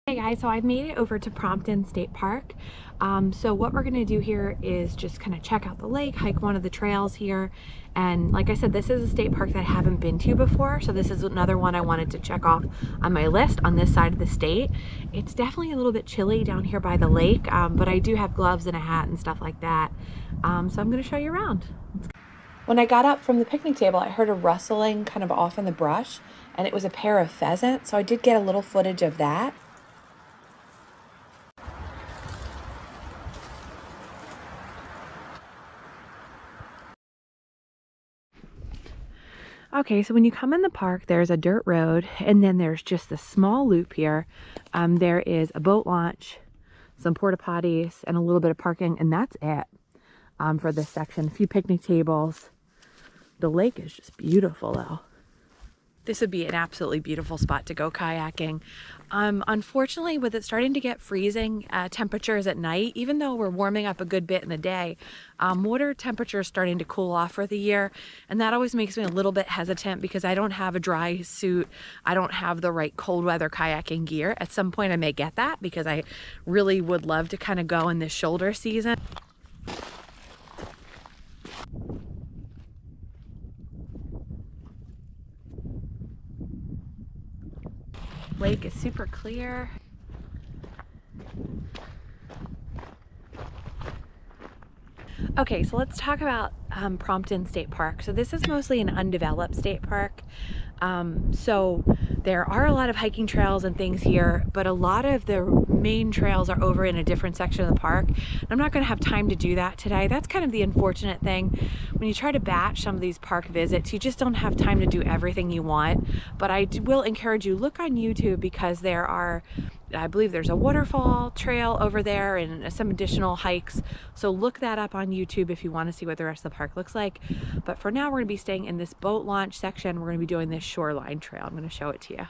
Hey guys, so I've made it over to Prompton State Park. So what we're gonna do here is just kind of check out the lake, hike one of the trails here. And like I said, this is a state park that I haven't been to before. So this is another one I wanted to check off on my list on this side of the state. It's definitely a little bit chilly down here by the lake, but I do have gloves and a hat and stuff like that. So I'm gonna show you around. When I got up from the picnic table, I heard a rustling kind of off in the brush, and it was a pair of pheasants. So I did get a little footage of that. Okay, so when you come in the park, there's a dirt road, and then there's just a small loop here. There is a boat launch, some porta potties, and a little bit of parking, and that's it for this section. A few picnic tables. The lake is just beautiful, though. This would be an absolutely beautiful spot to go kayaking. Unfortunately, with it starting to get freezing temperatures at night, even though we're warming up a good bit in the day, water temperature is starting to cool off for the year. And that always makes me a little bit hesitant because I don't have a dry suit. I don't have the right cold weather kayaking gear. At some point I may get that because I really would love to kind of go in this shoulder season. Lake is super clear. Okay, so let's talk about Prompton State Park. So this is mostly an undeveloped state park. So there are a lot of hiking trails and things here, but a lot of the main trails are over in a different section of the park. I'm not gonna have time to do that today. That's kind of the unfortunate thing. When you try to batch some of these park visits, you just don't have time to do everything you want. But I will encourage you, look on YouTube because there are, I believe there's a waterfall trail over there and some additional hikes. So look that up on YouTube if you want to see what the rest of the park looks like. But for now, we're going to be staying in this boat launch section. We're going to be doing this shoreline trail. I'm going to show it to you.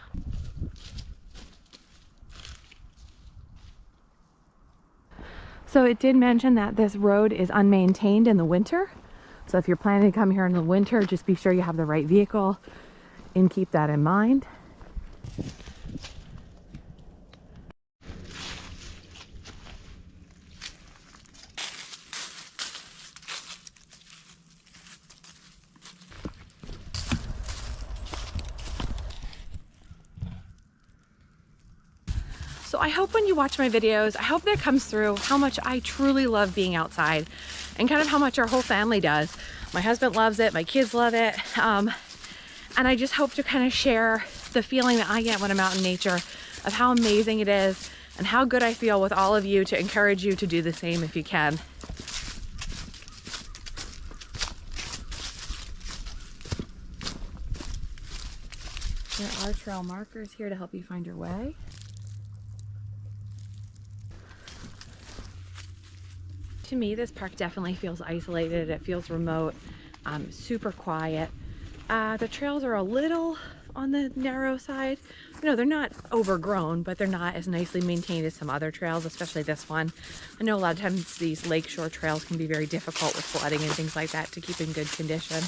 So it did mention that this road is unmaintained in the winter. So if you're planning to come here in the winter, just be sure you have the right vehicle and keep that in mind. So I hope when you watch my videos, I hope that comes through how much I truly love being outside and kind of how much our whole family does. My husband loves it, my kids love it. And I just hope to kind of share the feeling that I get when I'm out in nature of how amazing it is and how good I feel with all of you to encourage you to do the same if you can. There are trail markers here to help you find your way. To me, this park definitely feels isolated. It feels remote, super quiet. The trails are a little on the narrow side. You know, they're not overgrown, but they're not as nicely maintained as some other trails, especially this one. I know a lot of times these lakeshore trails can be very difficult with flooding and things like that to keep in good condition.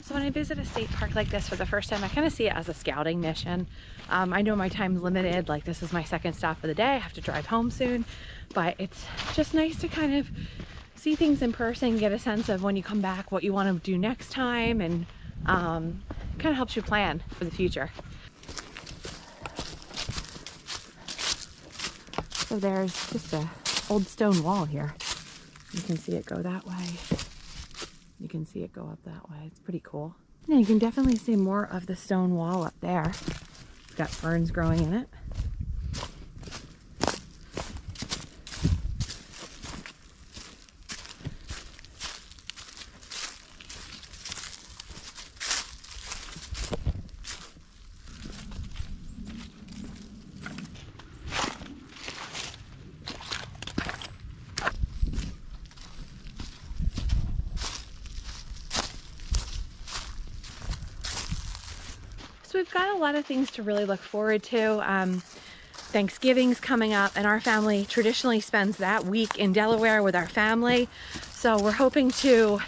So when I visit a state park like this for the first time, I kind of see it as a scouting mission. I know my time's limited, like this is my second stop of the day. I have to drive home soon, but it's just nice to kind of see things in person, get a sense of when you come back, what you want to do next time, and kind of helps you plan for the future. So there's just a old stone wall here. You can see it go that way. You can see it go up that way. It's pretty cool. Yeah, you can definitely see more of the stone wall up there. It's got ferns growing in it. So we've got a lot of things to really look forward to. Thanksgiving's coming up, and our family traditionally spends that week in Delaware with our family. So we're hoping to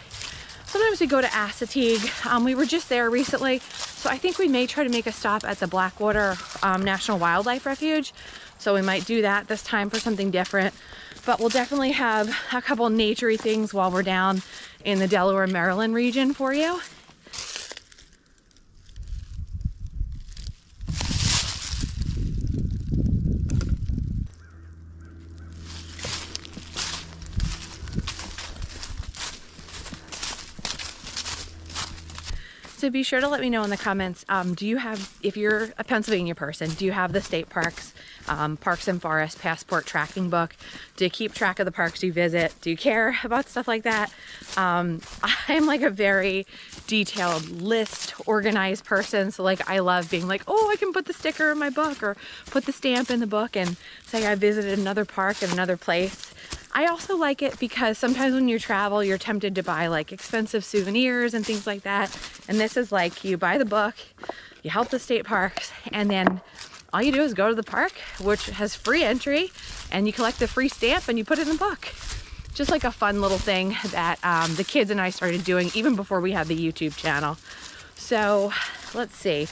Sometimes we go to Assateague. We were just there recently, so I think we may try to make a stop at the Blackwater National Wildlife Refuge. So we might do that this time for something different. But we'll definitely have a couple naturey things while we're down in the Delaware, Maryland region for you. So be sure to let me know in the comments, do you have, if you're a Pennsylvania person, do you have the state parks, Parks and Forest passport tracking book? Do you keep track of the parks you visit? Do you care about stuff like that? I'm like a very detailed list, organized person. So like I love being like, oh, I can put the sticker in my book or put the stamp in the book and say I visited another park in another place. I also like it because sometimes when you travel, you're tempted to buy like expensive souvenirs and things like that. And this is like, you buy the book, you help the state parks, and then all you do is go to the park, which has free entry, and you collect the free stamp and you put it in the book. Just like a fun little thing that the kids and I started doing even before we had the YouTube channel. So let's see.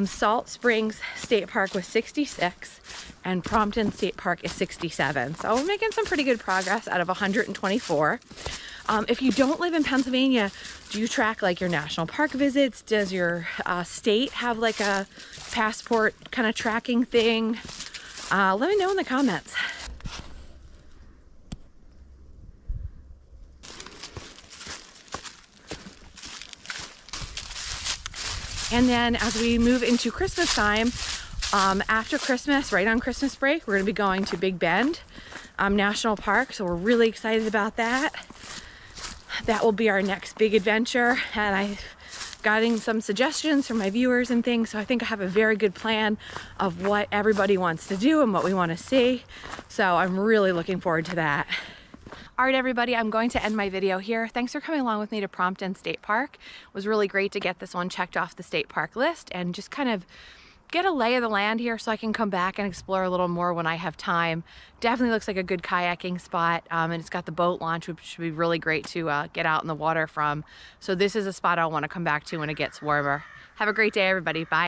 Salt Springs State Park was 66 and Prompton State Park is 67. So we're making some pretty good progress out of 124. If you don't live in Pennsylvania, do you track like your national park visits? Does your state have like a passport kind of tracking thing? Let me know in the comments. And then as we move into Christmas time, after Christmas, right on Christmas break, we're gonna be going to Big Bend National Park. So we're really excited about that. That will be our next big adventure. And I've gotten some suggestions from my viewers and things. So I think I have a very good plan of what everybody wants to do and what we wanna see. So I'm really looking forward to that. All right, everybody, I'm going to end my video here. Thanks for coming along with me to Prompton State Park. It was really great to get this one checked off the state park list and just kind of get a lay of the land here so I can come back and explore a little more when I have time. Definitely looks like a good kayaking spot, and it's got the boat launch, which should be really great to get out in the water from. So this is a spot I'll want to come back to when it gets warmer. Have a great day, everybody. Bye.